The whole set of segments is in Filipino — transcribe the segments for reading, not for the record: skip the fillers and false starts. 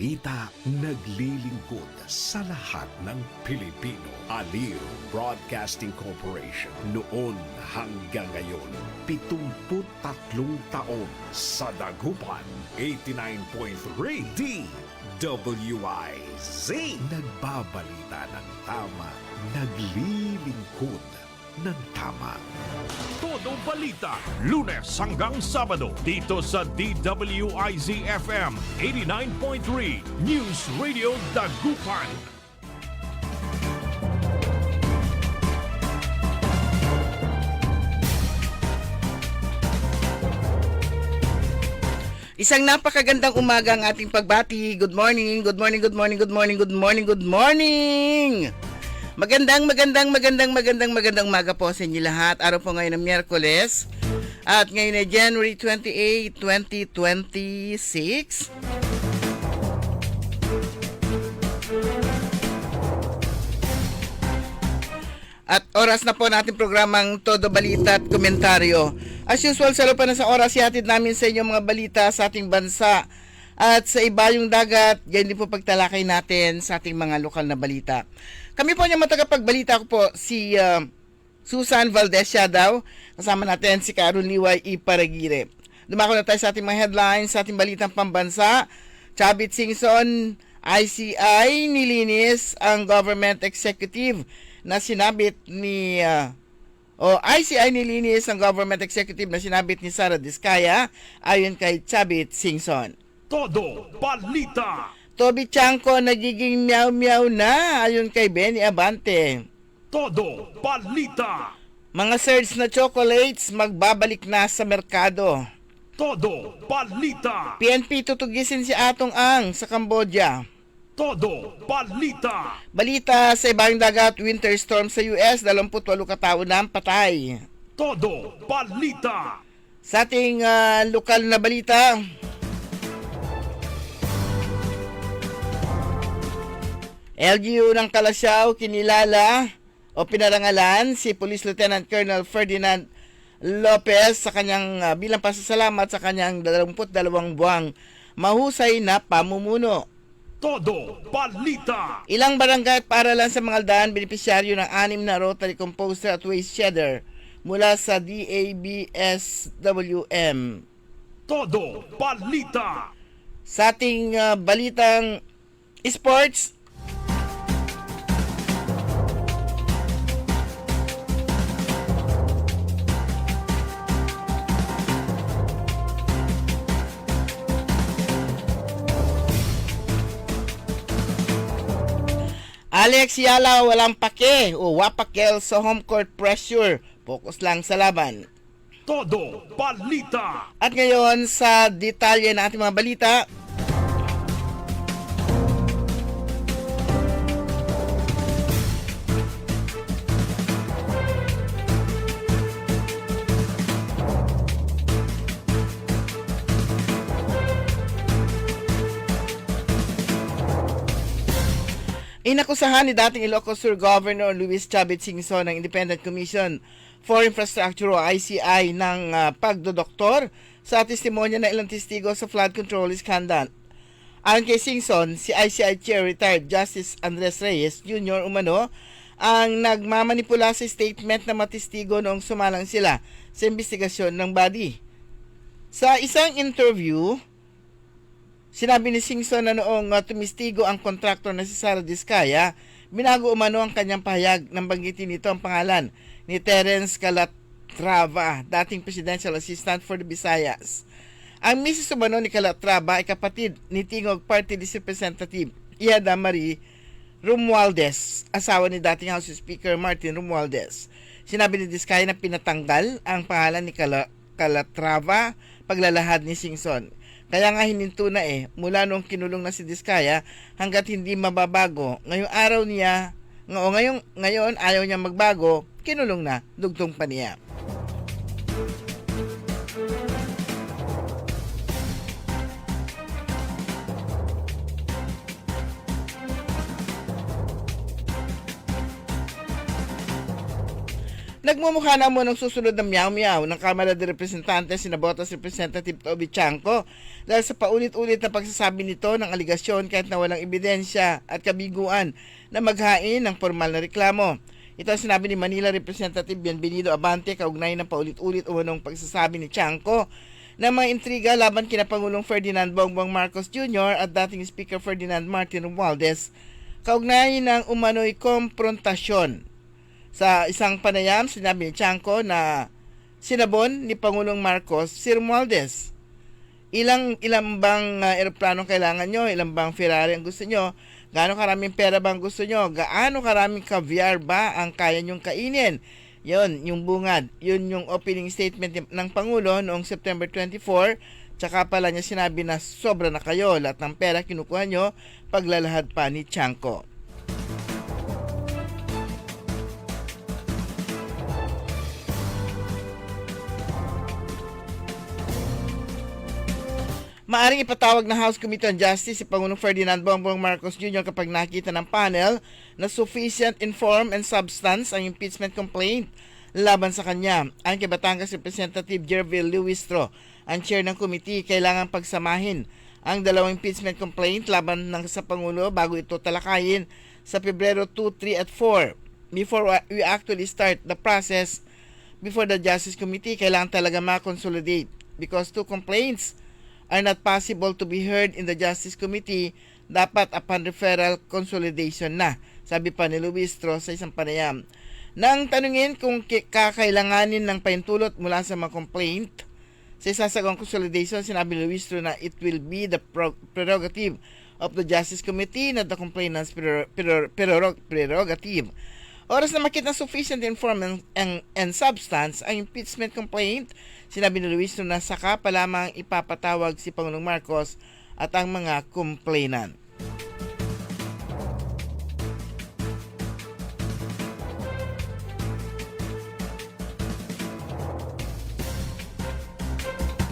balita naglilingkod sa lahat ng Pilipino. Aliw Broadcasting Corporation noon hanggang ngayon, 73 taon sa dagupan, 89.3 DWIZ. Nagbabalita ng tama, naglilingkod ng tama. Todo Balita, Lunes hanggang Sabado, dito sa DWIZ-FM 89.3 News Radio Dagupan. Isang napakagandang umaga ang ating pagbati. Good morning, good morning, good morning, good morning, good morning, good morning. Magandang umaga po sa inyo lahat. Araw po ngayon ng Miyerkules. At ngayon ay January 28, 2026. At oras na po natin programang Todo Balita at Komentaryo. As usual, sa lupa na sa oras, ihatid namin sa inyo mga balita sa ating bansa at sa ibayong dagat. Yan din po pagtalakay natin sa ating mga lokal na balita. Kami po niya matagapagbalita ko po si Susan Valdez daw. Kasama natin si Karun Liway Iparagire. Dumako na tayo sa ating mga headlines, sa ating balitang pambansa. Chavit Singson, ICI nilinis ang government executive na sinabit ni ICI nilinis ang government executive na sinabit ni Sara Diskaya ayon kay Chavit Singson. Todo Balita. Toby Chanko nagiging meow-meow na ayon kay Benny Abante. Todo Balita. Mga surge na chocolates magbabalik na sa merkado. Todo Balita. PNP tutugisin si Atong Ang sa Cambodia. Todo Balita. Balita sa ibayong dagat, winter storm sa US, 28 katao na ang patay. Todo Balita. Sa ating lokal na balita, LGU ng Kalasyaw kinilala o pinarangalan si Police Lieutenant Colonel Ferdinand Lopez sa kanyang bilang pasasalamat sa kanyang 22 buwang mahusay na pamumuno. Todo Balita. Ilang barangay at paaralan sa Mangaldan benepisyaryo ng 6 na rotary composter at waste shedder mula sa DABSWM. Todo Balita. Sa ating balitang sports, Alex Yala walang pake o wapakel sa home court pressure. Focus lang sa laban. Todo Balita. At ngayon sa detalye ng ating mga balita. Inakusahan ni dating Ilocos Sur Governor Luis Chavit Singson ng Independent Commission for Infrastructure o ICI ng pagdodoktor sa testimonya ng ilang testigo sa flood control scandal. Ayon kay Singson, si ICI Chair Retired Justice Andres Reyes Jr. umano ang nagmamanipula sa statement ng mga testigo noong sumalang sila sa investigasyon ng body. Sa isang interview, sinabi ni Singson na noong tumistigo ang kontraktor na si Sara Diskaya, binago umano ang kanyang pahayag nang banggitin nito ang pangalan ni Terence Calatrava, dating Presidential Assistant for the Visayas. Ang misis umano ni Calatrava ay kapatid ni Tingog Party List Representative Iada Marie Romualdez, asawa ni dating House Speaker Martin Romualdez. Sinabi ni Diskaya na pinatanggal ang pangalan ni Calatrava paglalahad ni Singson. Kaya nga hininto na mula nung kinulong na si Diskaya hanggat hindi mababago. Ngayong ayaw niya magbago, kinulong na, dugtong pa niya. Nagmumukha na mo ng susunod na meow-meow ng Kamara de Representantes sina Botas Representative Toby Chanco dahil sa paulit-ulit na pagsasabi nito ng aligasyon kahit na walang ebidensya at kabiguan na maghain ng formal na reklamo. Ito ang sinabi ni Manila Representative Bienvenido Abante kaugnay ng paulit-ulit umanong pagsasabi ni Chanco na mga intriga laban kina Pangulong Ferdinand Bongbong Marcos Jr. at dating Speaker Ferdinand Martin Romualdez kaugnay ng umano'y komprontasyon. Sa isang panayam, sinabi ni Chanco na sinabon ni Pangulong Marcos si Romualdez. Ilang bang eroplanong kailangan nyo? Ilang bang Ferrari ang gusto nyo? Gaano karaming pera bang gusto nyo? Gaano karaming caviar ba ang kaya nyong kainin? Yun, yung bungad. Yun yung opening statement ng Pangulo noong September 24. Tsaka pala niya sinabi na sobra na kayo. Lahat ng pera kinukuha nyo paglalahad pa ni Chanco. Maaring ipatawag ng House Committee on Justice si Pangulong Ferdinand Bongbong Marcos Jr. kapag nakita ng panel na sufficient in form and substance ang impeachment complaint laban sa kanya. Ang kay Batangas Representative Jervil Luistro, ang chair ng committee, kailangan pagsamahin ang dalawang impeachment complaint laban ng sa Pangulo bago ito talakayin sa Pebrero 2, 3 at 4. Before we actually start the process before the Justice Committee, kailangan talaga ma-consolidate because two complaints are not possible to be heard in the Justice Committee, dapat upon referral consolidation na, sabi pa ni Luistro sa isang panayam. Nang tanungin kung kakailanganin ng paintulot mula sa mga complaint sa isasagawang consolidation, sinabi ni Luistro na it will be the prerogative of the Justice Committee, not the complainant's prerogative. Oras na makita sufficient inform and substance ang impeachment complaint, sinabi ni Luistro na saka pa lamang ipapatawag si Pangulong Marcos at ang mga complainant.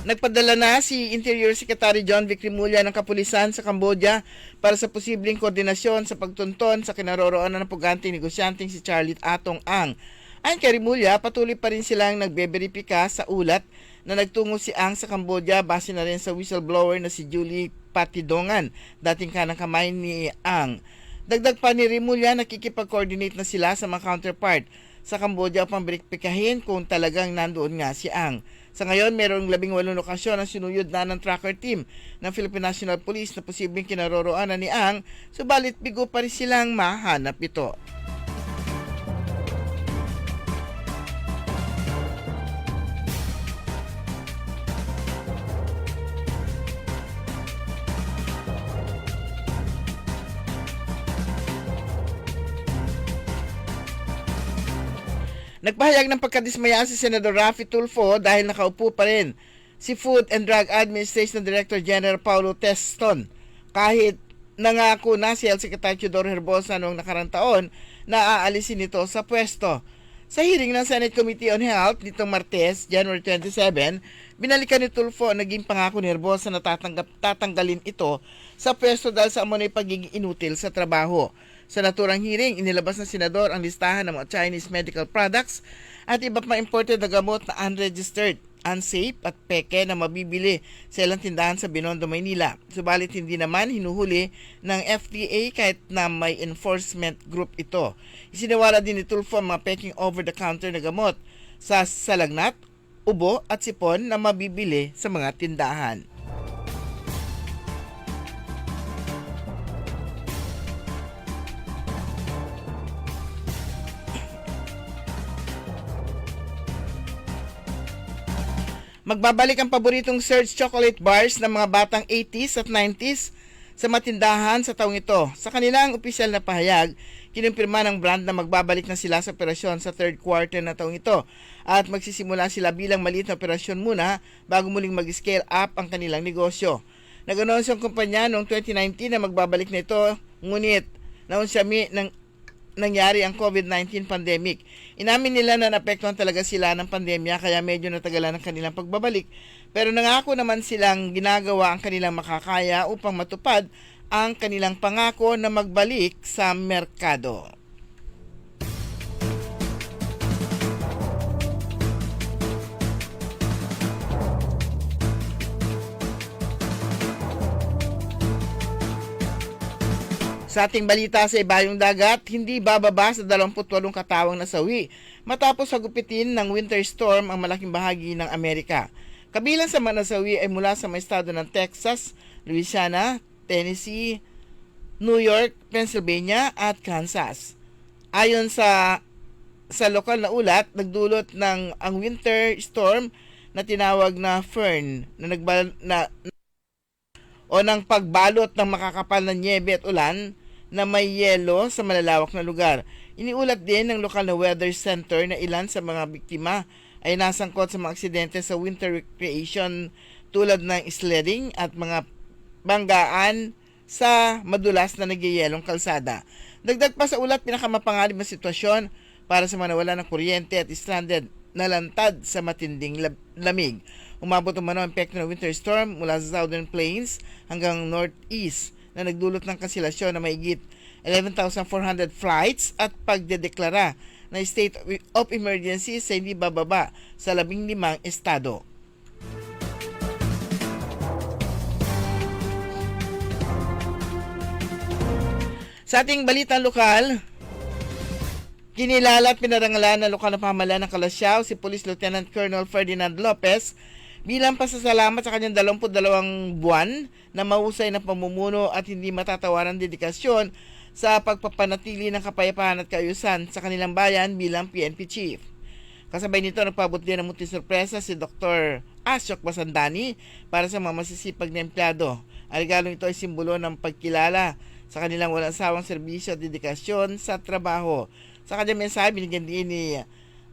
Nagpadala na si Interior Secretary John Vic Rimulya ng kapulisan sa Cambodia para sa posibleng koordinasyon sa pagtunton sa kinaroroonan ng puganting negosyanteng si Charlie Atong Ang. Ayon kay Rimulya, patuloy pa rin silang nagbeberipika sa ulat na nagtungo si Ang sa Cambodia base na rin sa whistleblower na si Julie Patidongan, dating kanang kamay ni Ang. Dagdag pa ni Rimulya, nakikipag-coordinate na sila sa mga counterpart sa Cambodia upang beripikahin kung talagang nandoon nga si Ang. Sa ngayon, mayroong 18 lokasyon ang sinuyod na ng tracker team ng Philippine National Police na posibleng kinaroroonan ni Ang, subalit bigo pa rin silang mahanap ito. Nagpahayag ng pagkadismaya si Senador Raffy Tulfo dahil nakaupo pa rin si Food and Drug Administration Director General Paulo Teston kahit nangako na si Health Secretary Teodoro Herbosa noong nakarang taon na aalisin ito sa pwesto. Sa hearing ng Senate Committee on Health nitong Martes, January 27, binalikan ni Tulfo ang naging pangako ni Herbosa na tatanggalin ito sa pwesto dahil sa amunay pagiging inutil sa trabaho. Sa naturang hearing, inilabas ng senador ang listahan ng mga Chinese medical products at iba pa imported na gamot na unregistered, unsafe at peke na mabibili sa ilang tindahan sa Binondo, Maynila. Subalit hindi naman hinuhuli ng FDA kahit na may enforcement group ito. Isinawala din ni Tulfo ang mga peking over-the-counter na gamot sa salagnat, ubo at sipon na mabibili sa mga tindahan. Magbabalik ang paboritong Surge chocolate bars ng mga batang 80s at 90s sa matindahan sa taong ito. Sa kanilang opisyal na pahayag, kinumpirma ng brand na magbabalik na sila sa operasyon sa third quarter na taong ito at magsisimula sila bilang maliit na operasyon muna bago muling mag-scale up ang kanilang negosyo. Nag-anonsyo ang kumpanya noong 2019 na magbabalik na ito, ngunit naunsyami ng nangyari ang COVID-19 pandemic. Inamin nila na naapektuhan talaga sila ng pandemya kaya medyo natagalan ang kanilang pagbabalik. Pero nangako naman silang ginagawa ang kanilang makakaya upang matupad ang kanilang pangako na magbalik sa merkado. Sa ating balita sa ibayong dagat, hindi bababa sa 28 katawang nasawi matapos hagupitin ng winter storm ang malaking bahagi ng Amerika. Kabilang sa mga nasawi ay mula sa mga estado ng Texas, Louisiana, Tennessee, New York, Pennsylvania at Kansas. Ayon sa lokal na ulat, nagdulot ng ang winter storm na tinawag na Fern ng pagbalot ng makakapal na nyebe at ulan na may yelo sa malalawak na lugar. Iniulat din ng lokal na weather center na ilan sa mga biktima ay nasangkot sa mga aksidente sa winter recreation tulad ng sledding at mga banggaan sa madulas na nagyayelong kalsada. Dagdag pa sa ulat, pinakamapanganib na sitwasyon para sa mga nawala ng kuryente at stranded na lantad sa matinding lamig. Umabot umano ang epekto ng winter storm mula sa Southern Plains hanggang Northeast na nagdulot ng kanselasyon na mahigit 11,400 flights at pagdedeklara na state of emergency sa hindi bababa sa 15 estado. Sa ating balitang lokal, kinilala at pinarangalan ng lokal na pamahalaan ng Calasiao si Police Lieutenant Colonel Ferdinand Lopez bilang pasasalamat sa kanyang 22 buwan na mahusay na pamumuno at hindi matatawarang dedikasyon sa pagpapanatili ng kapayapaan at kaayusan sa kanilang bayan bilang PNP Chief. Kasabay nito, nagpaabot din ng munting sorpresa si Dr. Asyok Basandani para sa mga masisipag na empleyado. Ang regalo nito ay simbolo ng pagkilala sa kanilang walang sawang serbisyo at dedikasyon sa trabaho. Sa kanyang mensahe, binigyan din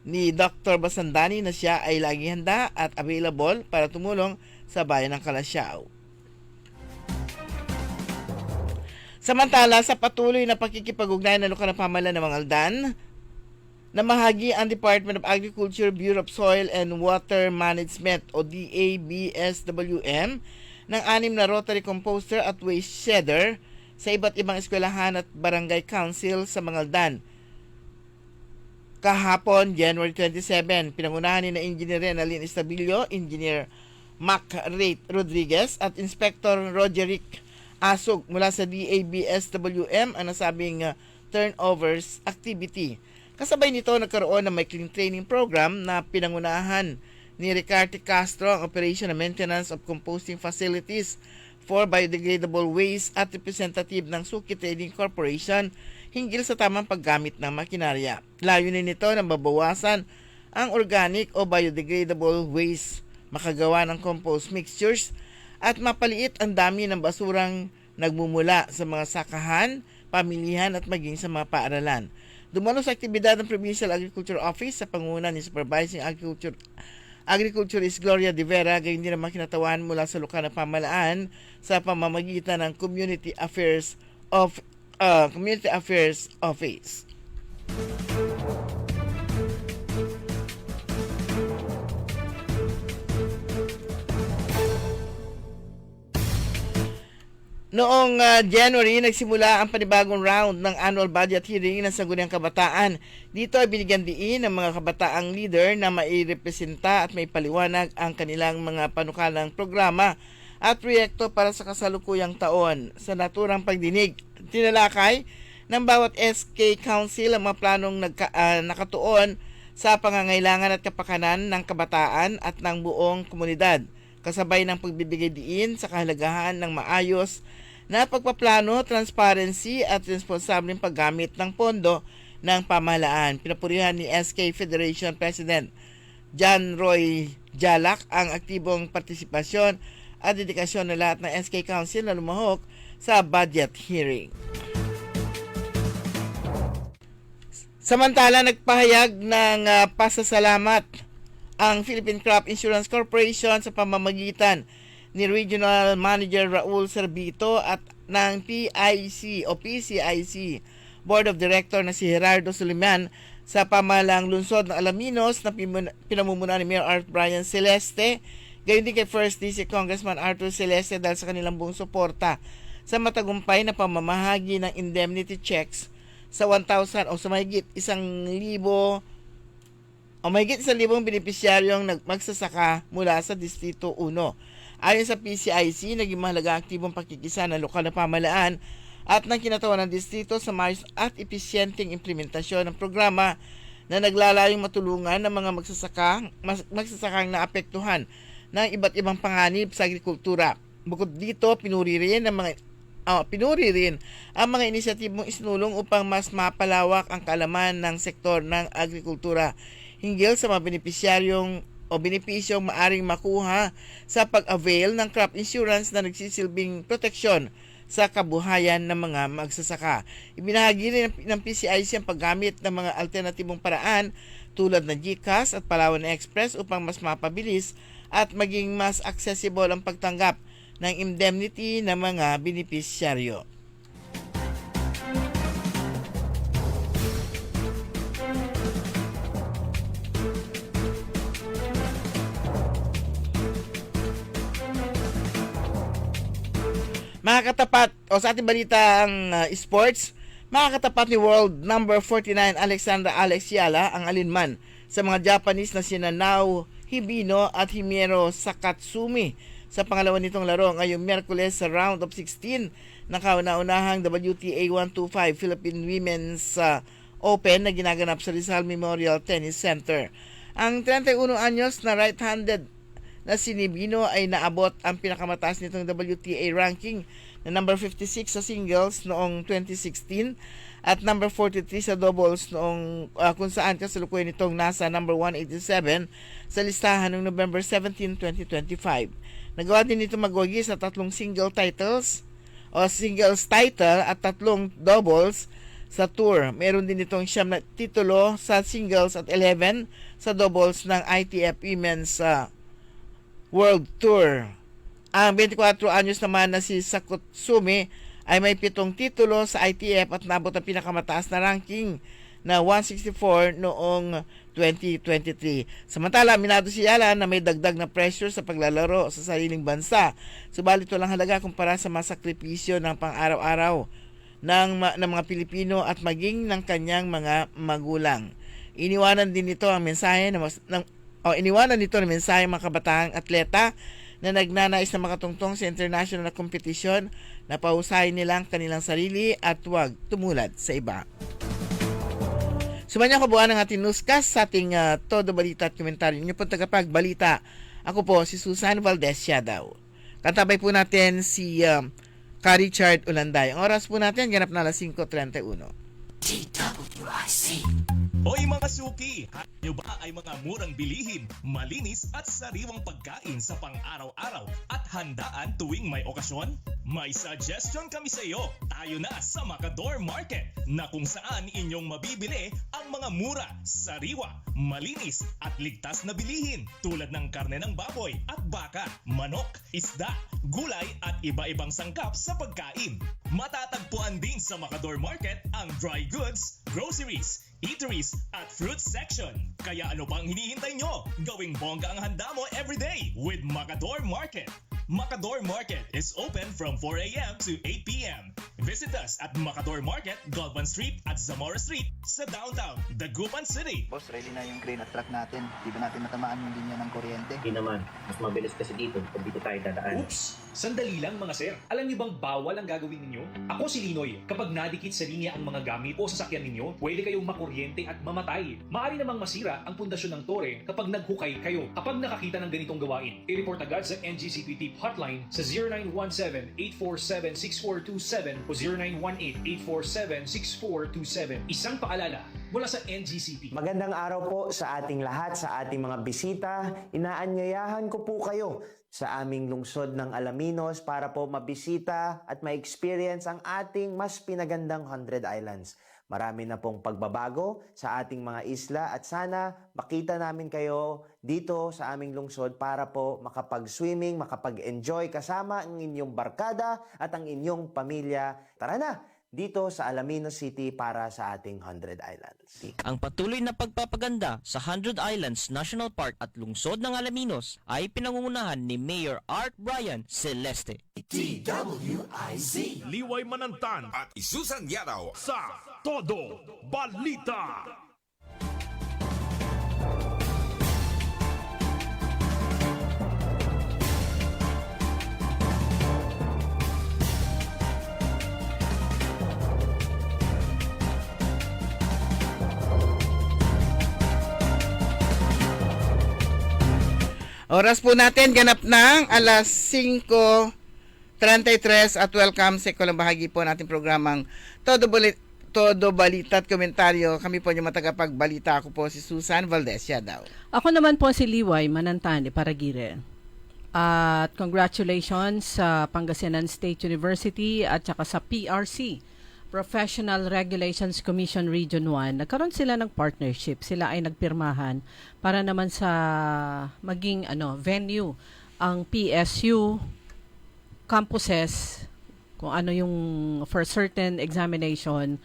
ni Dr. Basandani na siya ay lagi handa at available para tumulong sa bayan ng Calasiao. Samantala, sa patuloy na pakikipag-ugnayan ng lokal na pamahalaan ng mga Aldan, namahagi ang Department of Agriculture, Bureau of Soil and Water Management o DABSWM ng 6 na rotary composter at waste shedder sa iba't ibang eskwelahan at barangay council sa mga Aldan. Kahapon, January 27, pinangunahan ni na Engineer Renalyn Estabilio, Engineer Mac Ray Rodriguez at Inspector Roderick Asog mula sa DABSWM ang nasabing turnovers activity. Kasabay nito, nagkaroon ng may clean training program na pinangunahan ni Ricarte Castro ang operation and maintenance of composting facilities for biodegradable waste at representative ng Suki Trading Corporation hinggil sa tamang paggamit ng makinarya. Layunin nito na mabawasan ang organic o biodegradable waste, makagawa ng compost mixtures at mapaliit ang dami ng basurang nagmumula sa mga sakahan, pamilihan at maging sa mga paaralan. Dumalo sa aktibidad ng Provincial Agriculture Office sa panguna ni Supervising Agriculturist Gloria De Vera, gayon din ang makinatawan mula sa lokal na pamahalaan sa pamamagitan ng Community Affairs Office. Noong January, nagsimula ang panibagong round ng annual budget hearing ng Sangguniang Kabataan. Dito ay binigyan diin ng mga kabataang leader na mairepresenta at may paliwanag ang kanilang mga panukalang programa at proyekto para sa kasalukuyang taon. Sa naturang pagdinig, tinalakay ng bawat SK Council ang mga planong nakatuon sa pangangailangan at kapakanan ng kabataan at ng buong komunidad, kasabay ng pagbibigay diin sa kahalagahan ng maayos na pagpaplano, transparency at responsableng paggamit ng pondo ng pamahalaan. Pinapurihan ni SK Federation President John Roy Jalak ang aktibong partisipasyon at dedikasyon ng lahat ng SK Council na lumahok sa budget hearing. Samantala, nagpahayag ng pasasalamat ang Philippine Crop Insurance Corporation sa pamamagitan ni Regional Manager Raul Servito at ng PIC o PCIC Board of Director na si Gerardo Suliman sa pamahalaang lungsod ng Alaminos na pinamumunuan ni Mayor Art Brian Celeste, gayon din kay First District Congressman Arthur Celeste dahil sa kanilang buong suporta sa matagumpay na pamamahagi ng indemnity checks sa 1,000 o sa mahigit 1,000 benepisyaryong magsasaka mula sa Distrito 1. Ayon sa PCIC, naging mahalaga aktibong pakikisa ng lokal na pamahalaan at ng kinatawan ng distrito sa maayos at episyenteng implementasyon ng programa na naglalayong matulungan ng mga magsasakang naapektuhan ng iba't ibang panganib sa agrikultura. Bukod dito, pinuri rin ang mga inisyatibong isinulong upang mas mapalawak ang kaalaman ng sektor ng agrikultura hinggil sa mga benepisyong maaring makuha sa pag-avail ng crop insurance na nagsisilbing proteksyon sa kabuhayan ng mga magsasaka. Ibinahagi rin ng PCIC ang paggamit ng mga alternatibong paraan tulad ng GCash at Palawan Express upang mas mapabilis at maging mas accessible ang pagtanggap ng indemnity ng mga benepisyaryo. Mga katapat, sa ating balitang sports, mga katapat ni world number 49 Alexandra Alex Yala ang alinman sa mga Japanese na sina Nao Hibino at Himero Sakatsumi sa pangalawa nitong laro ngayong Miyerkules sa round of 16 ng kauna-unahang WTA 125 Philippine Women's Open na ginaganap sa Rizal Memorial Tennis Center. Ang 31 anyos na right-handed na si Hibino ay naabot ang pinakamataas nitong WTA ranking na number 56 sa singles noong 2016 at number 43 sa doubles noong kung saan kasalukuyan nitong nasa number 187 sa listahan noong November 17, 2025. Nagawa din nito magwagi sa 3 singles title at 3 doubles sa tour. Meron din itong 9 na titulo sa singles at 11 sa doubles ng ITF Women's World Tour. Ang 24 anyos naman na si Sakutsumi ay may 7 titulo sa ITF at nabot ang pinakamataas na ranking na 164 noong 2023. Samantala, aminado si Yala na may dagdag na pressure sa paglalaro sa sariling bansa. Subalit walang halaga kumpara sa mga sakripisyo ng pang-araw-araw ng mga Pilipino at maging ng kanyang mga magulang. Iniwanan nito ng mensahe mga kabataang atleta na nagnanais na makatungtong sa international na kompetisyon na pahusayin nilang kanilang sarili at huwag tumulad sa iba. Sumanya ko buwan ng ating newscast sa ating Todo Balita at Komentaryo. Inyo po tagapagbalita. Ako po si Susan Valdez Siadaw. Kantabay po natin si Ka Richard Ulanday. Ang oras po natin, ganap na alas 5:31. DWIC. Hoy mga suki, nyo ba ay mga murang bilihin, malinis at sariwang pagkain sa pang-araw-araw at handaan tuwing may okasyon? May suggestion kami sa iyo. Tayo na sa Macador Market na kung saan inyong mabibili ang mga mura, sariwa, malinis at ligtas na bilihin tulad ng karne ng baboy at baka, manok, isda, gulay at iba-ibang sangkap sa pagkain. Matatagpuan din sa Macador Market ang dry goods, groceries, eateries at fruit section. Kaya ano pang hinihintay nyo? Gawing bongga ang handa mo everyday with Macador Market. Macador Market is open from 4 a.m. to 8 p.m. Visit us at Macador Market, Galvan Street at Zamora Street sa downtown, Dagupan City. Boss, ready na yung crane at truck natin. Di ba natin matamaan yung linya ng kuryente? Hindi naman. Mas mabilis kasi dito pag dito tayo dadaan. Oops! Sandali lang mga sir. Alam niyo bang bawal ang gagawin ninyo? Ako si Linoy. Kapag nadikit sa linya ang mga gamit o sasakyan ninyo, pwede kayong makuryente at mamatay. Maaari namang masira ang pundasyon ng tore kapag naghukay kayo. Kapag nakakita ng ganitong gawain, i-report agad sa NGCP Tip Hotline sa 0917-847-6427 o 0918-847-6427. Isang paalala mula sa NGCP. Magandang araw po sa ating lahat, sa ating mga bisita. Inaanyayahan ko po kayo sa aming lungsod ng Alaminos para po mabisita at ma-experience ang ating mas pinagandang 100 Islands. Marami na pong pagbabago sa ating mga isla at sana makita namin kayo dito sa aming lungsod para po makapag-swimming, makapag-enjoy kasama ang inyong barkada at ang inyong pamilya. Tara na! Dito sa Alaminos City para sa ating 100 Islands. Ang patuloy na pagpapaganda sa 100 Islands National Park at lungsod ng Alaminos ay pinangungunahan ni Mayor Art Brian Celeste. DWIZ. Liway Manantan At Susan Yadaw sa Todo Balita. Oras po natin, ganap ng alas 5:33 at welcome sa ikaw bahagi po natin programang Todo Balita at Komentaryo. Kami po yung matagapagbalita. Ako po si Susan Valdez daw. Ako naman po si Liway Manantani Paragire. At congratulations sa Pangasinan State University at saka sa PRC, Professional Regulations Commission Region 1. Nagkaroon sila ng partnership. Sila ay nagpirmahan para naman sa maging venue ang PSU campuses, kung ano yung for certain examination,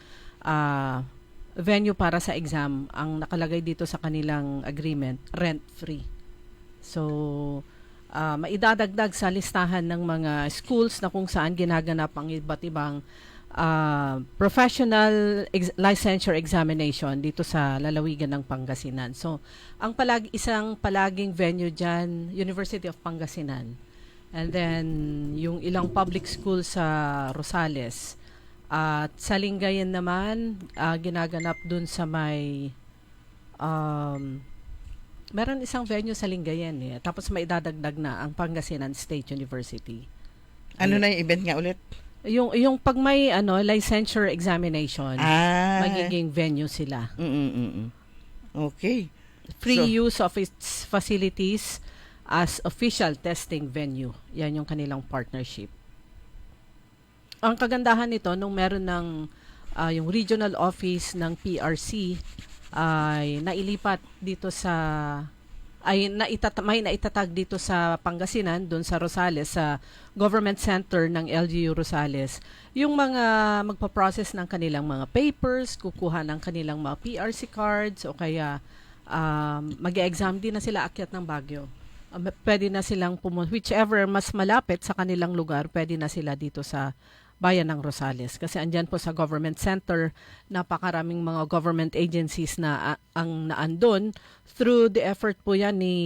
venue para sa exam, ang nakalagay dito sa kanilang agreement, rent-free. So, maidadagdag sa listahan ng mga schools na kung saan ginaganap ang iba't ibang professional licensure examination dito sa lalawigan ng Pangasinan. So, ang isang palaging venue dyan, University of Pangasinan. And then, yung ilang public school sa Rosales. At sa Lingayen naman, ginaganap dun sa may meron isang venue sa Lingayen eh. Tapos may idadagdag na ang Pangasinan State University. Ano na yung event nga ulit? Yung pag may licensure examination, magiging venue sila. Okay. Free use of its facilities as official testing venue. Yan yung kanilang partnership. Ang kagandahan nito, nung meron ng yung regional office ng PRC ay nailipat dito may naitatag dito sa Pangasinan, doon sa Rosales, sa Government Center ng LGU Rosales, yung mga magpa-process ng kanilang mga papers, kukuha ng kanilang mga PRC cards, o kaya mag-exam din na sila akyat ng Baguio. Pwede na silang pumunta, whichever mas malapit sa kanilang lugar, pwede na sila dito sa bayan ng Rosales. Kasi andyan po sa Government Center, napakaraming mga government agencies na ang naandun. Through the effort po yan ni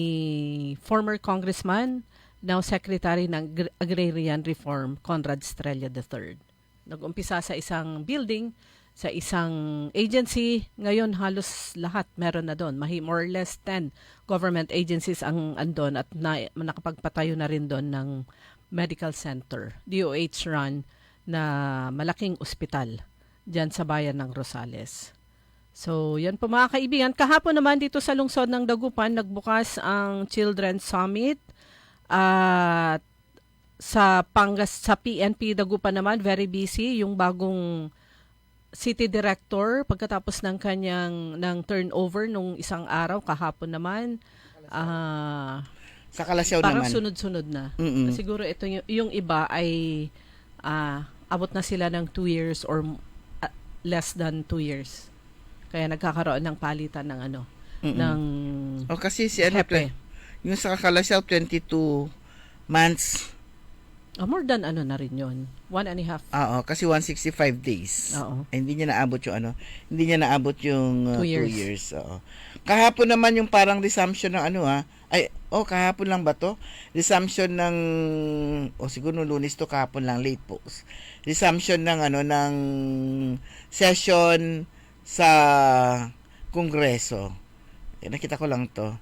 former Congressman, now Secretary ng Agrarian Reform, Conrad Estrella III. Nag-umpisa sa isang building, sa isang agency. Ngayon halos lahat meron na doon. More or less 10 government agencies ang andon at nakapagpatayo na rin doon ng medical center, DOH run, na malaking ospital dyan sa bayan ng Rosales. So, yan po mga kaibigan. Kahapon naman dito sa lungsod ng Dagupan, nagbukas ang Children's Summit. At sa PNP Dagupan naman, very busy. Yung bagong city director, pagkatapos ng ng turnover nung isang araw, kahapon naman, sa Kalasyaw parang naman. Sunod-sunod na. Siguro ito yung iba ay abot na sila ng 2 years or less than 2 years. Kaya nagkakaroon ng palitan ng ng kasi si hepe. Yung sa Kalasyaw 22 months. More than na rin yun. 1.5. Oo, kasi 165 days. Oo. Hindi niya naabot yung hindi niya naabot yung 2 2 years. Oo. Kahapon naman yung parang resumption ng kahapon lang ba to? Resumption ng siguro Lunes to, kahapon lang, late po. Resumption ng ng session sa Kongreso. Nakita ko lang to.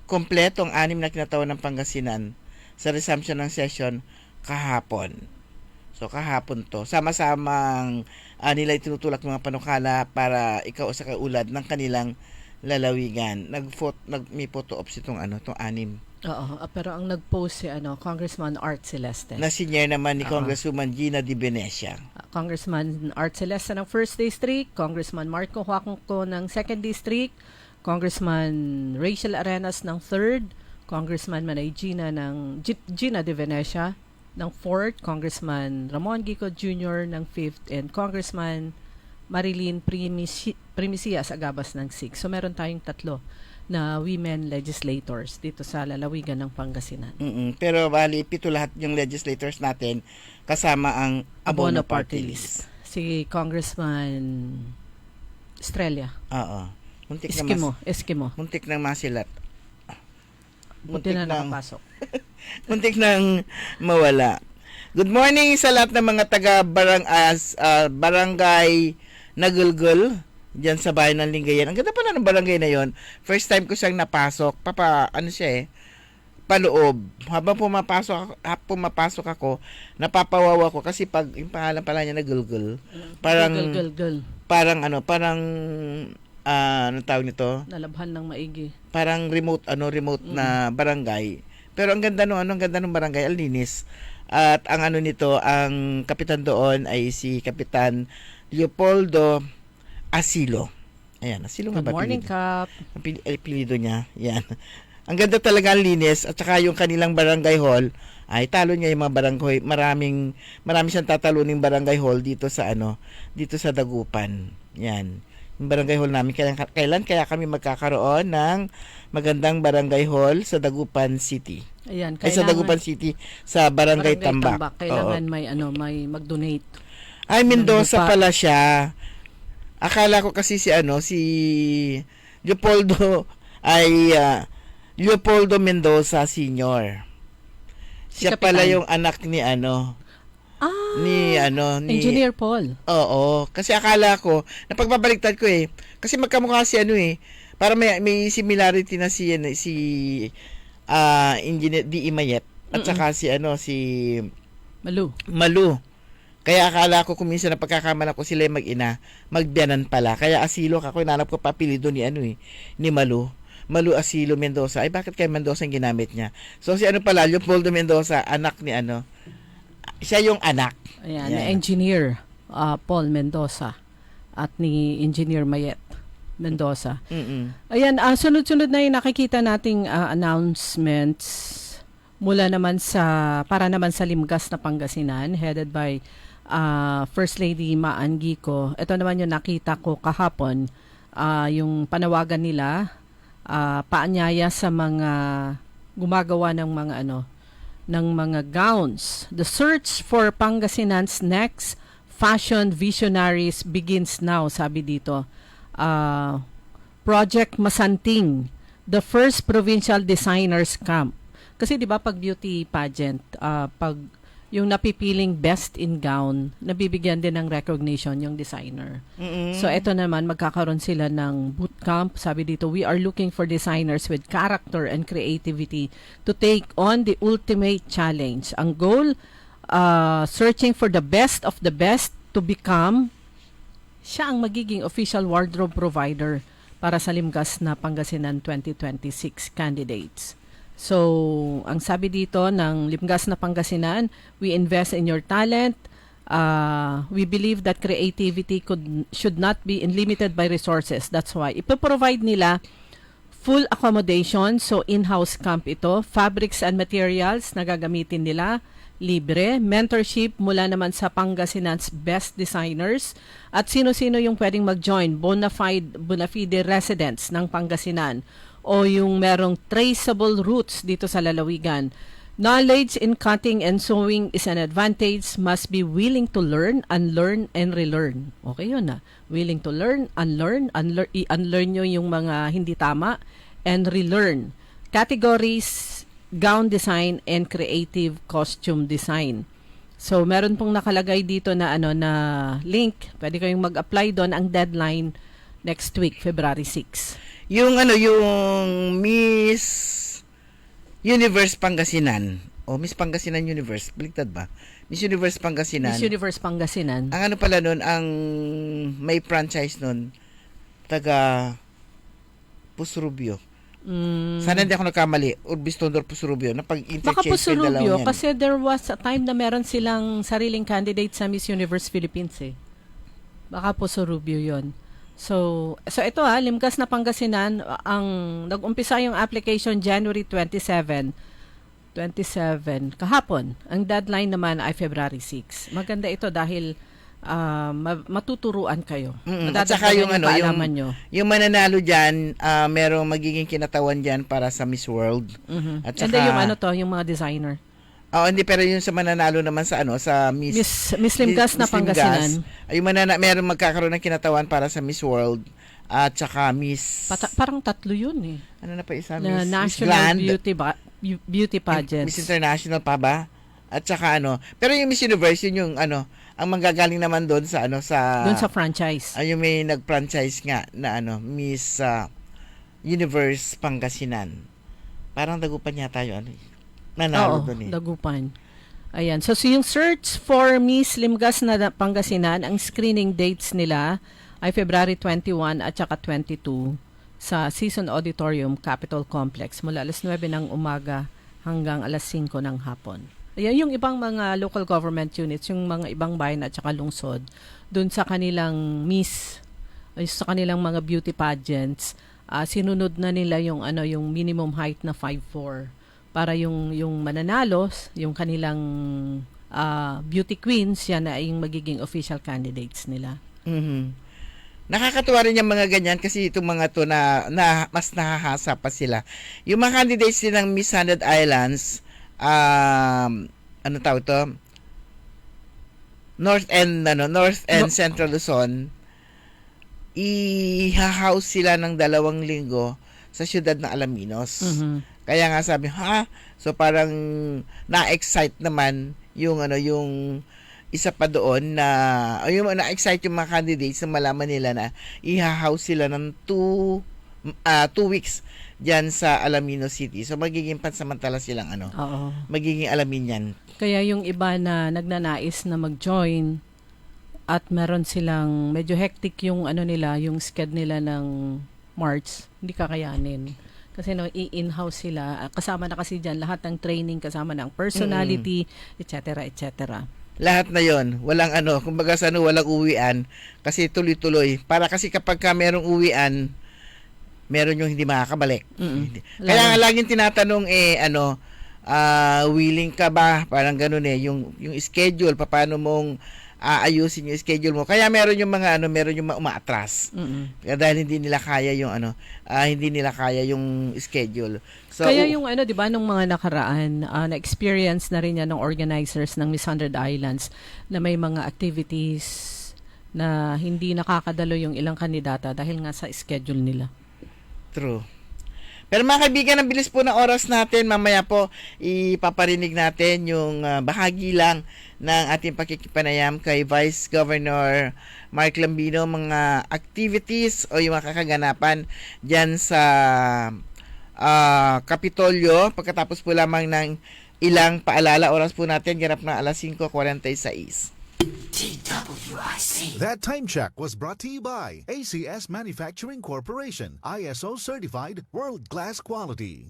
Kompleto ang 6 na kinatawan ng Pangasinan sa resumption ng session kahapon. So kahapon to. Sama-samang nila itinutulak mga panukala para ikaw sa kaulad ng kanilang lalawigan. May photo ops itong 6. Oo, pero ang nag-post si Congressman Art Celeste. Na senior naman ni Congresswoman Gina Di Venecia. Congressman Art Celeste ng 1st District, Congressman Marco Huaco ng 2nd District, Congressman Rachel Arenas ng 3rd, Congressman Manay Gina Di Venecia ng 4th, Congressman Ramon Gico Jr. ng 5th, and Congressman Marilyn Primisia sa Agabas ng 6. So meron tayong 3 na women legislators dito sa lalawigan ng Pangasinan. Pero bali 7 lahat yung legislators natin kasama ang Abono Party List. Si Congressman Estrella. Oo. Eskimo. Muntik nang masilat. Buti na nakapasok. Muntik nang mawala. Good morning sa lahat ng mga taga barangay Nagulgul diyan sa bayan ng Lingayen. Ang ganda pala ng barangay na yon. First time ko siyang napasok. paloob. Habang pumapasok ako, napapawawa ko kasi pag yung pangalan pala niya na Gulgul. Parang anong tawag nito? Nalabhan ng maigi. Parang remote na barangay. Pero ang ganda ng barangay, ang linis. At ang nito, ang kapitan doon ay si Kapitan Leopoldo Asilo. Ayan, Asilo nga ba? Good morning, Kap. Apelido niya. Yan. Ang ganda talaga, ang linis. At saka yung kanilang barangay hall, ay talo niya yung mga barangay. Marami siyang tataluning barangay hall dito sa Dagupan. Yan. Yung barangay hall namin. Kailan kaya kami magkakaroon ng magandang barangay hall sa Dagupan City? Ayan, sa Dagupan City, sa Barangay Tambak. Kailangan may mag-donate. Ay, Mendoza pala siya. Akala ko kasi si Leopoldo ay Leopoldo Mendoza Sr. Siya pala yung anak ni ni Engineer Paul. Oo, kasi akala ko, napagbabaliktad ko kasi magkamukha si para may similarity na si Engineer D.E. Mayet at saka si Malu. Kaya akala ko kung minsan napagkakamala ko sila mag-ina, magbiyanan pala. Kaya Asilo ako, hinanap ko papilido ni Malu. Malu Asilo Mendoza. Ay, bakit kay Mendoza ang ginamit niya? So, si pala, Leopoldo Mendoza, anak ni siya yung anak. Ayan, na Engineer Paul Mendoza at ni Engineer Mayet Mendoza. Ayan, sunod-sunod na yung nakikita nating announcements mula naman para naman sa Limgas na Pangasinan, headed by First Lady Maan Gico. Ito naman yung nakita ko kahapon, yung panawagan nila, paanyaya sa mga gumagawa ng mga gowns. The search for Pangasinan's next fashion visionaries begins now, sabi dito. Project Masanting, the first provincial designers camp. Kasi 'di ba pag beauty pageant, pag yung napipiling best in gown, nabibigyan din ng recognition yung designer. So ito naman, magkakaroon sila ng bootcamp. Sabi dito, we are looking for designers with character and creativity to take on the ultimate challenge. Ang goal, searching for the best of the best to become siya ang magiging official wardrobe provider para sa Limgas na Pangasinan 2026 candidates. So, ang sabi dito ng Limgas na Pangasinan, we invest in your talent. We believe that creativity should not be limited by resources. That's why ipoprovide nila full accommodation. So, in-house camp ito. Fabrics and materials na gagamitin nila, libre. Mentorship mula naman sa Pangasinan's best designers. At sino-sino yung pwedeng mag-join, bona fide residents ng Pangasinan o yung merong traceable roots dito sa lalawigan. Knowledge in cutting and sewing is an advantage. Must be willing to learn, unlearn, and relearn. Okay yun na. Willing to learn, unlearn nyo yung mga hindi tama, and relearn. Categories, gown design, and creative costume design. So, meron pong nakalagay dito na na link. Pwede kayong mag-apply doon. Ang deadline next week, February 6. Yung Miss Universe Pangasinan. Miss Pangasinan Universe. Baliktad ba? Miss Universe Pangasinan. Miss Universe Pangasinan. Ang pala nun, ang may franchise nun, taga Pusrubio. Sana hindi ako nagkamali. Urbistondor Pusrubio. Baka Pusrubio, kasi there was a time na meron silang sariling candidate sa Miss Universe Philippines Baka Pusrubio yon. So ito Limgas na Pangasinan, ang nag-umpisa yung application January 27 kahapon. Ang deadline naman ay February 6. Maganda ito dahil matuturuan kayo. At saka yung yung mananalo diyan, merong magiging kinatawan diyan para sa Miss World. At saka yung mga designer. Hindi, pero yung sa mananalo naman sa sa Miss Limgas na Pangasinan. Yung meron magkakaroon ng kinatawan para sa Miss World at saka Miss parang tatlo yun Ano na pa isa? Miss National Beauty Pageant. Miss International pa ba? At saka pero yung Miss Universe yun yung ang manggagaling naman doon sa doon sa franchise. Yung may nag-franchise nga na Miss Universe Pangasinan. Parang Dagupan yata yung ano. Nanalo Oo, doon eh. Dagupan. Ayan. So yung search for Miss Limgas na Pangasinan, ang screening dates nila ay February 21 at saka 22 sa Season Auditorium Capitol Complex mula alas 9 ng umaga hanggang alas 5 ng hapon. Ayan yung ibang mga local government units, yung mga ibang bayan at saka lungsod, dun sa kanilang sa kanilang mga beauty pageants, sinunod na nila yung yung minimum height na 5'4" para yung mananalo, yung kanilang beauty queens, yan na yung magiging official candidates nila. Mhm. Nakakatuwa rin yung mga ganyan kasi itong mga to na mas nahahasa pa sila. Yung mga candidates din ng Miss 100 Islands, ano tawag to? North and Central Luzon, i-house sila ng 2 linggo sa siyudad ng Alaminos. Mhm. Kaya nga sabi, so parang na-excite naman yung isa pa doon yung na-excite yung mga candidates na malaman nila na i-house sila ng 2 weeks diyan sa Alaminos City. So magiging pansamantala silang Oo. magiging alamin yan. Kaya yung iba na nagnanais na mag-join at meron silang medyo hectic yung nila, yung schedule nila ng March, hindi kakayanin. Kasi i-in-house sila. Kasama na kasi dyan lahat ng training, kasama ng personality, etc. etc. Lahat na yon, walang kumbaga walang uwian kasi tuloy-tuloy. Para kasi kapag ka merong uwian, meron yung hindi makakabalik. Kaya nga laging tinatanong willing ka ba? Parang ganoon yung schedule, paano mong ayusin yung schedule mo. Kaya meron yung mga meron yung umaatras. Kaya dahil hindi nila kaya yung schedule. So, kaya yung 'di ba nung mga nakaraan, na-experience na rin yan ng organizers ng Miss 100 Islands na may mga activities na hindi nakakadalo yung ilang kandidata dahil nga sa schedule nila. True. Pero mga kaibigan, ang bilis po ng oras natin. Mamaya po, ipaparinig natin yung bahagi lang ng ating pakikipanayam kay Vice Governor Mark Lambino, mga activities o yung mga kakaganapan dyan sa Kapitolyo. Pagkatapos po lamang ng ilang paalala, oras po natin, ganap na alas 5:46. That time check was brought to you by ACS Manufacturing Corporation, ISO certified world-class quality.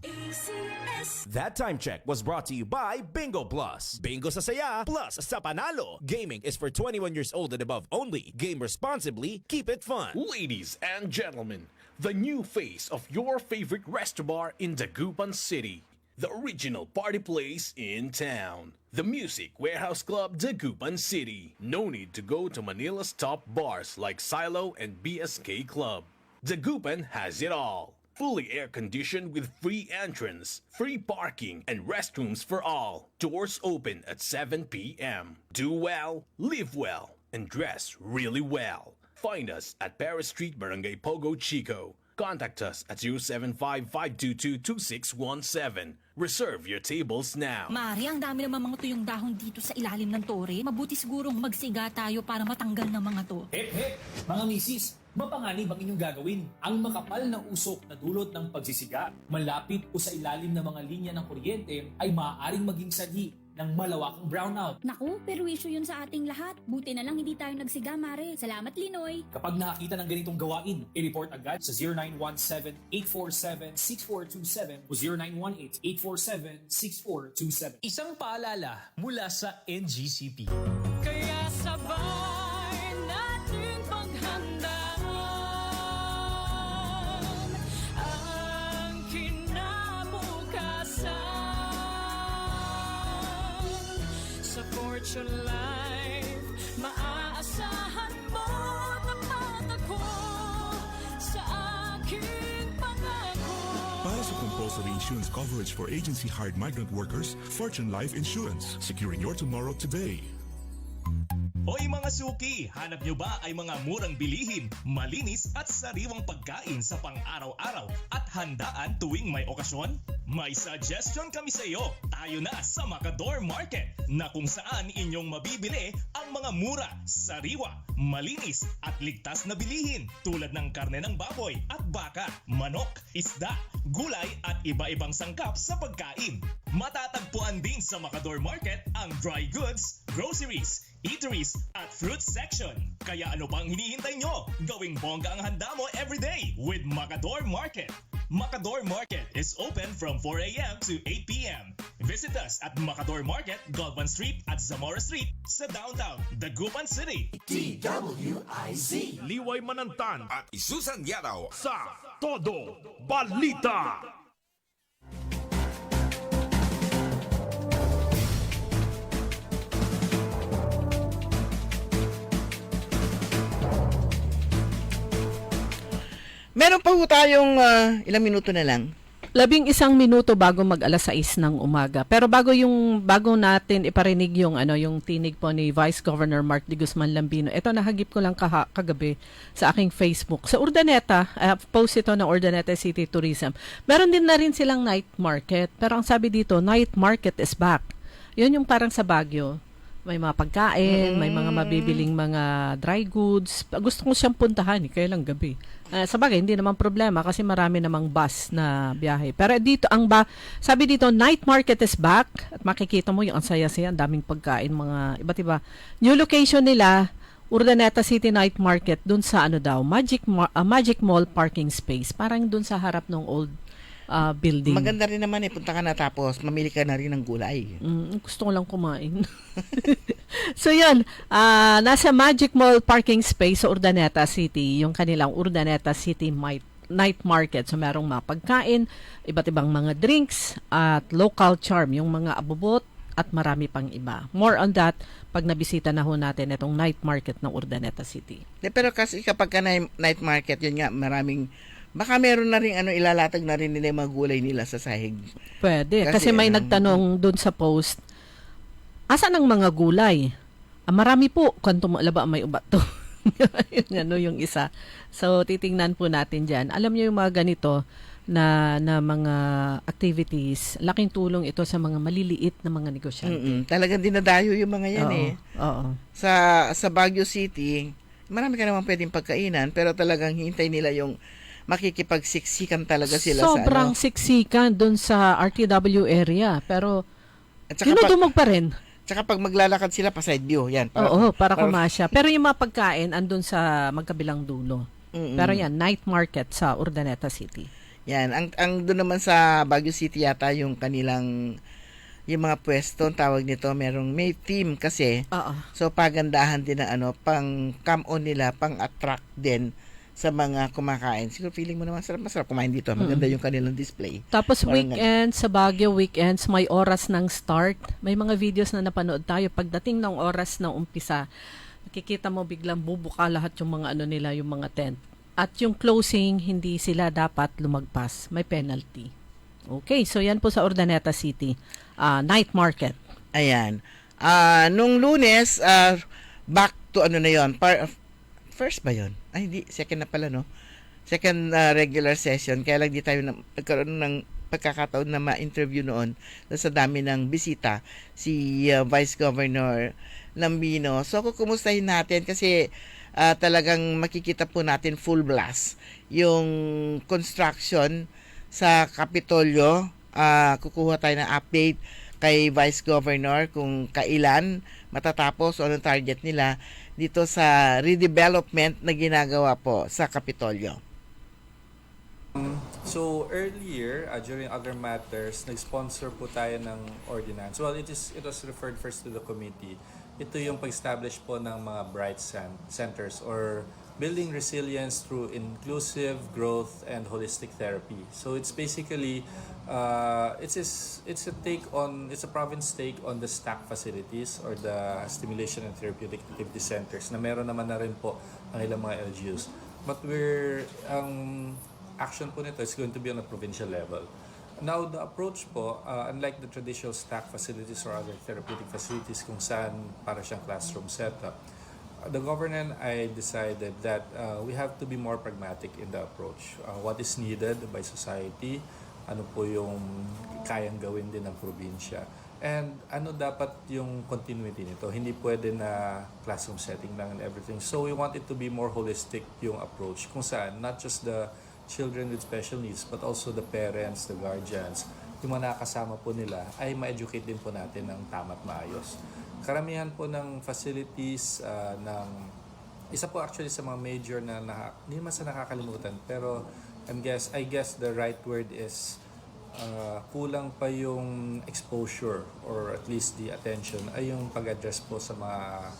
That time check was brought to you by Bingo Plus. Bingo sa saya, plus sa panalo. Gaming is for 21 years old and above only. Game responsibly, keep it fun. Ladies and gentlemen, the new face of your favorite restaurant in Dagupan City. The original party place in town. The Music Warehouse Club, Dagupan City. No need to go to Manila's top bars like Silo and BSK Club. Dagupan has it all. Fully air-conditioned with free entrance, free parking, and restrooms for all. Doors open at 7 p.m. Do well, live well, and dress really well. Find us at Paris Street, Barangay Pogo, Chico. Contact us at 075-522-2617. Reserve your tables now. Mari, ang dami naman mga tuyong dahon dito sa ilalim ng tore. Mabuti sigurong magsiga tayo para matanggal ng mga to. Hep! Mga misis, mapanganib ang inyong gagawin. Ang makapal na usok na dulot ng pagsisiga, malapit o sa ilalim ng mga linya ng kuryente ay maaaring maging sanhi ng malawakang brownout. Naku, perwisyo yun sa ating lahat. Buti na lang hindi tayo nagsiga, Mare. Salamat, Linoy. Kapag nakakita ng ganitong gawain, i-report agad sa 0917-847-6427 o 0918-847-6427. Isang paalala mula sa NGCP. Kaya sabay natin paghandaan ang kinabukasan. Sa Fortune Life, maaasahan mo tapat ako sa aking pangako. Para sa compulsory insurance coverage for agency-hired migrant workers, Fortune Life Insurance. Securing your tomorrow today. Hoy mga suki, hanap nyo ba ay mga murang bilihin, malinis at sariwang pagkain sa pang-araw-araw at handaan tuwing may okasyon? May suggestion kami sa iyo. Tayo na sa Macador Market na kung saan inyong mabibili ang mga mura, sariwa, malinis at ligtas na bilihin tulad ng karne ng baboy at baka, manok, isda, gulay at iba-ibang sangkap sa pagkain. Matatagpuan din sa Macador Market ang dry goods, groceries, eateries at fruit section. Kaya ano pang hinihintay nyo? Gawing bongga ang handa mo everyday with Macador Market. Macador Market is open from 4 a.m. to 8 p.m. Visit us at Macador Market, Galvan Street at Zamora Street sa downtown Dagupan City. DWIZ. Liway Manantan At Isusan Yadaw. sa Todo Balita. Meron pa ho tayong ilang minuto na lang. 11 minuto bago mag alas 6 ng umaga. Pero bago natin iparinig yung yung tinig po ni Vice Governor Mark D. Guzman Lambino. Ito nahagip ko lang kagabi sa aking Facebook. Sa Urdaneta, post ito ng Urdaneta City Tourism. Meron din na rin silang night market. Pero ang sabi dito, night market is back. Yun yung parang sa Baguio. May mga pagkain, may mga mabibiling mga dry goods. Gusto ko siyang puntahan, kaya lang gabi. Sa bagay, hindi naman problema kasi marami namang bus na biyahe. Pero dito, sabi dito, night market is back. At makikita mo yung ang saya-saya, ang daming pagkain, mga iba't iba. New location nila, Urdaneta City Night Market, dun sa Magic Mall parking space. Parang dun sa harap ng old building. Maganda rin naman punta ka na tapos mamili ka na rin ng gulay. Gusto ko lang kumain. So yun, nasa Magic Mall parking space sa Urdaneta City, yung kanilang Urdaneta City Night Market. So merong mga pagkain, iba't ibang mga drinks, at local charm, yung mga abubot, at marami pang iba. More on that pag nabisita na ho natin itong night market ng Urdaneta City. Pero kasi kapag ka night market, yun nga, baka meron na rin ilalatag na rin nila yung mga gulay nila sa sahig. Pwede. Kasi may nagtanong dun sa post, asan ang mga gulay? Marami po. Kanto malaba may ubat to. yung isa. So, titingnan po natin dyan. Alam niyo yung mga ganito na mga activities, laking tulong ito sa mga maliliit na mga negosyante. Talagang dinadayo yung mga yan Oo. Sa Baguio City, marami ka naman pwedeng pagkainan, pero talagang hintay nila yung makikipagsiksikan talaga sila. Sobrang siksikan doon sa RTW area. Pero, dinudumog pa rin. Tsaka pag maglalakad sila pa side view, yan. Para kumasya. Pero yung mga pagkain, andun sa magkabilang dulo. Pero yan, night market sa Urdaneta City. Yan. Ang doon naman sa Baguio City yata yung kanilang, yung mga pwesto, tawag nito, may theme kasi. So, pagandahan din na pang come on nila, pang attract din sa mga kumakain. Siguro feeling mo naman masarap kumain dito. Maganda yung kanilang display. Tapos weekend, sa Baguio weekends, may oras ng start. May mga videos na napanood tayo. Pagdating ng oras ng umpisa, makikita mo biglang bubuka lahat yung mga nila, yung mga tent. At yung closing, hindi sila dapat lumagpas. May penalty. Okay, so yan po sa Urdaneta City. Night market. Ayan. Nung Lunes, back to na yon. First ba yon? Ay, hindi. Second na pala, no? Second regular session. Kaya lang di tayo nagkaroon ng pagkakataon na ma-interview noon sa dami ng bisita si Vice Governor Lambino. So, kukumustahin natin kasi talagang makikita po natin full blast yung construction sa Kapitolyo. Kukuha tayo ng update kay Vice Governor kung kailan matatapos o anong target nila dito sa redevelopment na ginagawa po sa Kapitolyo. So earlier, during other matters, nag-sponsor po tayo ng ordinance. Well, it was referred first to the committee. Ito yung pag-establish po ng mga bright centers or building resilience through inclusive growth and holistic therapy. So it's basically it's a province take on the STAC facilities or the stimulation and therapeutic activity centers na meron naman na rin po ang ilang mga LGUs. But action po nito is going to be on a provincial level. Now, the approach po, unlike the traditional stack facilities or other therapeutic facilities kung saan para siyang classroom setup, the government I decided that we have to be more pragmatic in the approach. What is needed by society, ano po yung kayang gawin din ng probinsya, and ano dapat yung continuity nito. Hindi pwede na classroom setting lang and everything. So we want it to be more holistic yung approach kung saan not just the children with special needs but also the parents, the guardians, yung mga nakasama po nila ay ma-educate din po natin ng tama at maayos. Karamihan po ng facilities isa po actually sa mga major na hindi naman sa nakakalimutan pero I guess the right word is kulang pa yung exposure or at least the attention ay yung pag-address po sa mga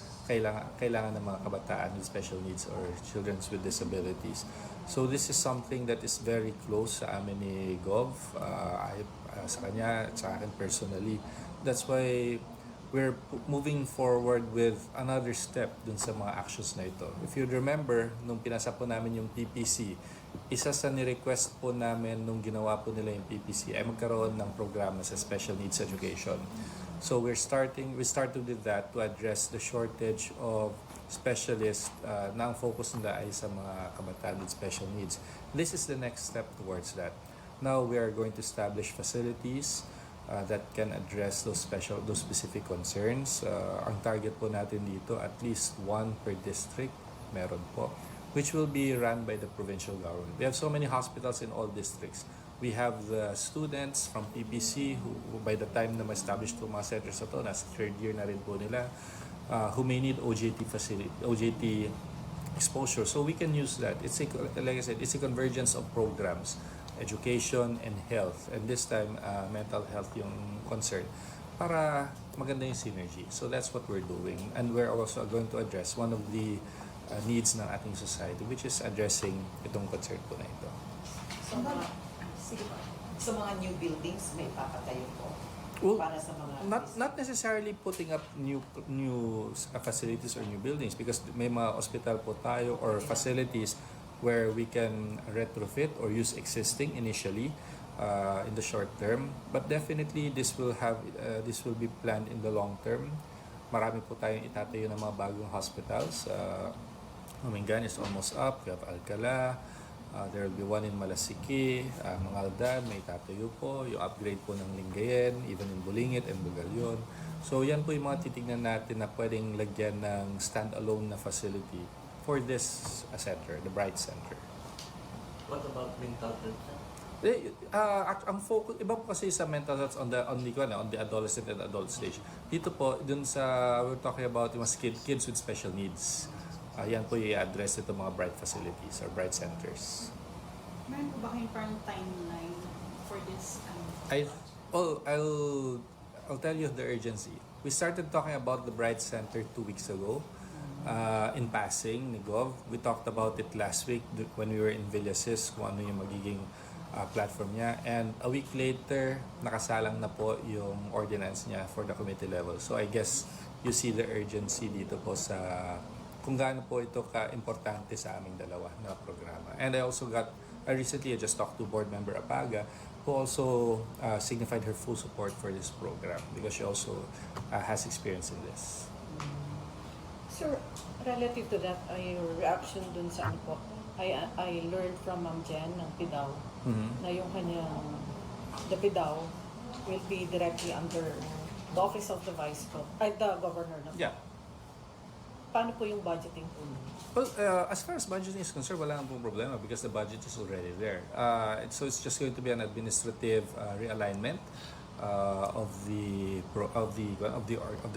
kailangan ng mga kabataan with special needs or children with disabilities. So this is something that is very close sa amin ni Gov, sa kanya at sa akin personally. That's why we're moving forward with another step dun sa mga actions na ito. If you remember, nung pinasa po namin yung PPC, isa sa ni-request po namin nung ginawa po nila yung PPC ay magkaroon ng programa sa special needs education. So we started with that to address the shortage of specialists na ang focus nila ay sa mga kabataan with special needs. This is the next step towards that. Now we are going to establish facilities that can address those specific concerns. Ang target po natin dito, at least one per district, meron po, which will be run by the provincial government. We have so many hospitals in all districts. We have the students from PPC who by the time na ma-establish itong mga centers na ito, nasa third year na rin po nila, who may need OJT exposure. So we can use that. Like I said, it's a convergence of programs, education and health. And this time, mental health yung concern para maganda yung synergy. So that's what we're doing. And we're also going to address one of the needs ng ating society, which is addressing itong concern po na ito. Sa mga new buildings, may papatayo po para sa mga... Not necessarily putting up new facilities or new buildings because may mga hospital po tayo or facilities where we can retrofit or use existing initially in the short term. But definitely, this will be planned in the long term. Marami po tayong itatayo ng mga bagong hospitals. Mamingan is almost up. We have Alcala. There will be one in Malasiki, Mangaldan, may tatayo po, yung upgrade po ng Lingayen, even in Bulingit and Bugalyon. So yan po yung mga titignan natin na pwedeng lagyan ng stand-alone na facility for this center, the Bright Center. What about mental health? Ang focus, iba po kasi sa mental health on the adolescent and adult stage. Dito po, dun sa, we're talking about yung kids with special needs. Yan po i-address ito mga bright facilities or bright centers. Meron po ba kayong parang timeline for this? I'll tell you the urgency. We started talking about the Bright Center 2 weeks ago in passing ni Gov. We talked about it last week when we were in Villasis kung ano yung magiging platform niya. And a week later, nakasalang na po yung ordinance niya for the committee level. So I guess you see the urgency dito po sa kung gaano po ito ka-importante sa aming dalawa na programa. And I recently just talked to Board Member Apaga who also signified her full support for this program because she also has experience in this. Sir, relative to that, your reaction dun sa ano po, I learned from Ma'am Jen ng PIDAW na yung kanyang, the PIDAW will be directly under the Office of the the Governor. Yeah. Paano po yung budgeting po? Well, as far as budgeting is concerned, wala nang pong problema because the budget is already there. So it's just going to be an administrative realignment of the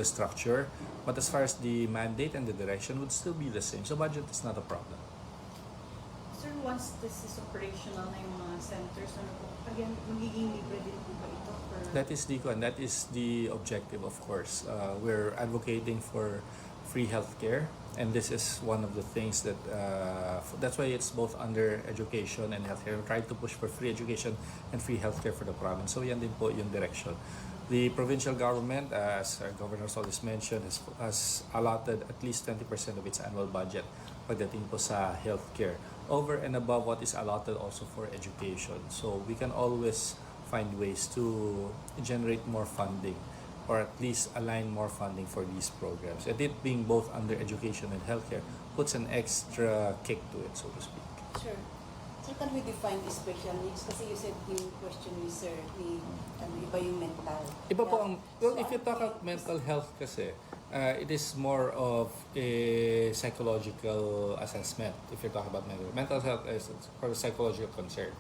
structure. But as far as the mandate and the direction would still be the same. So budget is not a problem. Sir, once this is operational na yung mga centers, ano po, again, magiging libre din po ba ito? That is the objective, of course. We're advocating for free healthcare, and this is one of the things that that's why it's both under education and healthcare. We're trying to push for free education and free healthcare for the province. So yan din po yung direction. The provincial government, as Governor Solis mentioned, has allotted at least 20% of its annual budget pagdating po sa healthcare, over and above what is allotted also for education. So we can always find ways to generate more funding or at least align more funding for these programs. And it being both under education and healthcare puts an extra kick to it, so to speak. Sure. So can we define the special needs? Kasi you said in question ni Sir, iba yung mental. Iba po ang, well, if you talk about mental health kasi, it is more of a psychological assessment. If you're talking about mental health is for a psychological concern,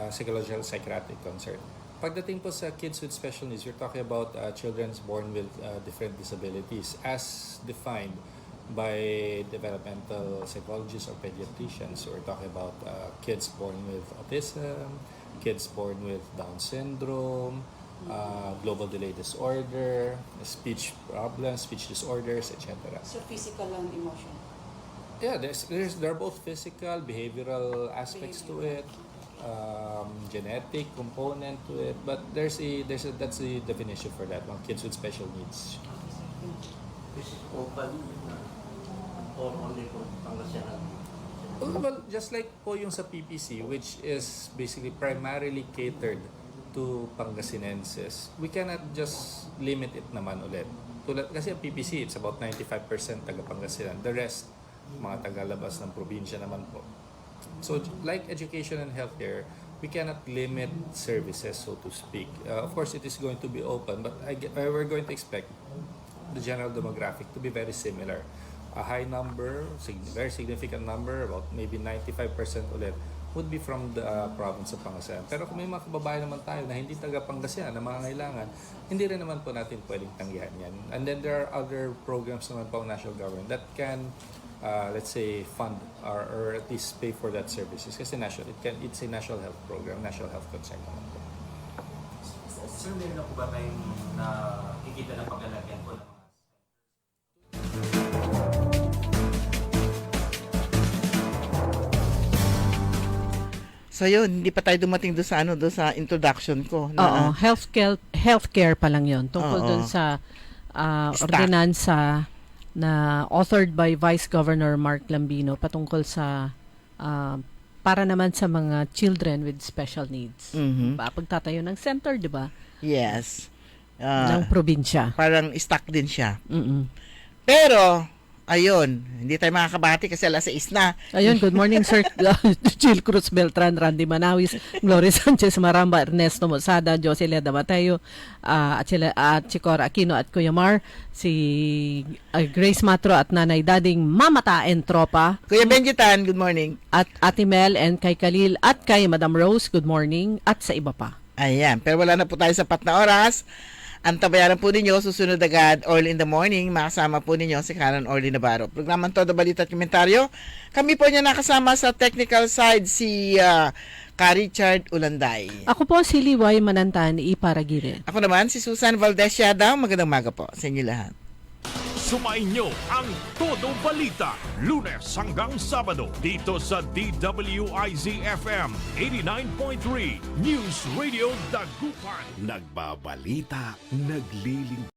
psychological psychiatric concern. Pagdating po sa kids with special needs, we're talking about children born with different disabilities as defined by developmental psychologists or pediatricians. So we're talking about kids born with autism, kids born with Down syndrome, global delay disorder, speech problems, speech disorders, etc. So physical and emotion? Yeah, there are both physical, behavioral aspects to it, genetic component to it, but that's the definition for that one, kids with special needs. Open or only for Pangasinan? Well, just like po yung sa PPC, which is basically primarily catered to Pangasinenses, we cannot just limit it naman ulit. Kasi ang PPC, it's about 95% taga Pangasinan. The rest, mga tagalabas ng probinsya naman po. So, like education and healthcare, we cannot limit services, so to speak. Of course, it is going to be open, but we're going to expect the general demographic to be very similar. A high number, very significant number, about maybe 95% ulit, would be from the province of Pangasinan. Pero kung may mga kababayan naman tayo na hindi taga Pangasinan na mga kailangan, hindi rin naman po natin pwedeng tanggihan yan. And then there are other programs naman po ng national government that can let's say fund or at least pay for that services kasi it's a national health program, national health concern naman po. Sir, meron na po ba kayong nakikita na paglalagyan po ng mga So yun, hindi pa tayo dumating doon sa introduction ko. Oo, healthcare pa lang yun. Tungkol doon sa ordinansa na authored by Vice Governor Mark Lambino patungkol sa para naman sa mga children with special needs. Pagtatayo ng center, di ba? Yes. Ng probinsya. Parang stuck din siya. Pero, ayun, hindi tayo makakabati kasi alas 6 na. Ayun, good morning, Sir Jill Cruz Beltran, Randy Manawis, Gloria Sanchez Maramba, Ernesto Mosada, Jocelyn Damateo, at Chicor Aquino at Kuya Mar, si Grace Matro at Nanay Dading Mamatain Tropa. Kuya Benjitan, good morning. At Ate Mel and kay Khalil at kay Madam Rose, good morning. At sa iba pa. Ayan, pero wala na po tayo sapat na oras. Ang tabayaran po ninyo, susunod agad, early in the morning, makasama po ninyo si Karen Orly Navarro. Programang Todo Balita at Komentaryo. Kami po niya nakasama sa technical side si Ka Richard Ulanday. Ako po si Liway Manantan, Iparagirin. Ako naman si Susan Valdez Yadaw. Magandang maga po sa inyo lahat. Sumain nyo ang Todo Balita, Lunes hanggang Sabado, dito sa DWIZ-FM 89.3 News Radio Dagupan. Nagbabalita, nagliling